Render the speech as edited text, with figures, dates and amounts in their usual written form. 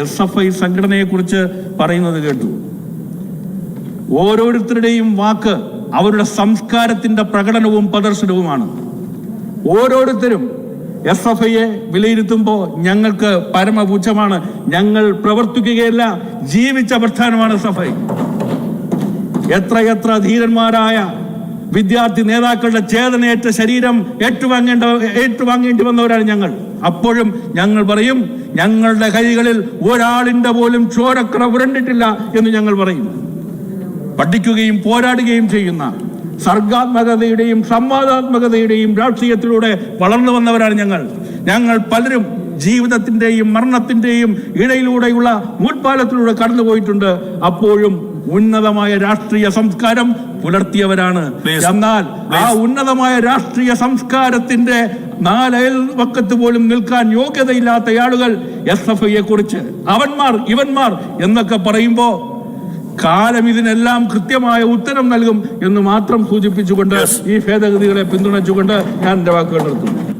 SFI സംഘടനയെക്കുറിച്ച് പറയുന്നത് കേട്ടു. ഓരോരുത്തരുടെയും വാക്ക് അവരുടെ സംസ്കാരത്തിന്റെ പ്രകടനവും പ്രദർശനവുമാണ്. ഓരോരുത്തരും SFIയെ വിലയിരുത്തുമ്പോൾ ഞങ്ങൾക്ക് പരമപുച്ഛമാണ്. ഞങ്ങൾ പ്രവർത്തിക്കുകയല്ല, ജീവിച്ച പ്രസ്ഥാനമാണ് SFI. എത്രയെത്ര ധീരന്മാരായ വിദ്യാർത്ഥി നേതാക്കളുടെ ചേതനയേറ്റ ശരീരം ഏറ്റുവാങ്ങേണ്ടി വന്നവരാണ് ഞങ്ങൾ. അപ്പോഴും ഞങ്ങൾ പറയും, ഞങ്ങളുടെ കൈകളിൽ ഒരാളിന്റെ പോലും ചോരക്കറ പുരണ്ടിട്ടില്ല എന്ന് ഞങ്ങൾ പറയും. പഠിക്കുകയും പോരാടുകയും ചെയ്യുന്ന സർഗാത്മകതയുടെയും സംവാദാത്മകതയുടെയും രാഷ്ട്രീയത്തിലൂടെ വളർന്നു വന്നവരാണ് ഞങ്ങൾ പലരും ജീവിതത്തിന്റെയും മരണത്തിന്റെയും ഇടയിലൂടെയുള്ള നൂൽപ്പാലത്തിലൂടെ കടന്നുപോയിട്ടുണ്ട്. അപ്പോഴും ഉന്നതമായ രാഷ്ട്രീയ സംസ്കാരം പുലർത്തിയവരാണ്. എന്നാൽ ആ ഉന്നതമായ രാഷ്ട്രീയ സംസ്കാരത്തിന്റെ നാലയൽവക്കത്ത് പോലും നിൽക്കാൻ യോഗ്യതയില്ലാത്ത ആളുകൾ SFIയെ കുറിച്ച് ഇവന്മാർ എന്നൊക്കെ പറയുമ്പോ കാലം ഇതിനെല്ലാം കൃത്യമായ ഉത്തരം നൽകും എന്ന് മാത്രം സൂചിപ്പിച്ചുകൊണ്ട് ഈ ഭേദഗതികളെ പിന്തുണച്ചുകൊണ്ട് ഞാൻ എന്റെ വാക്കുകൾ നിർത്തുന്നു.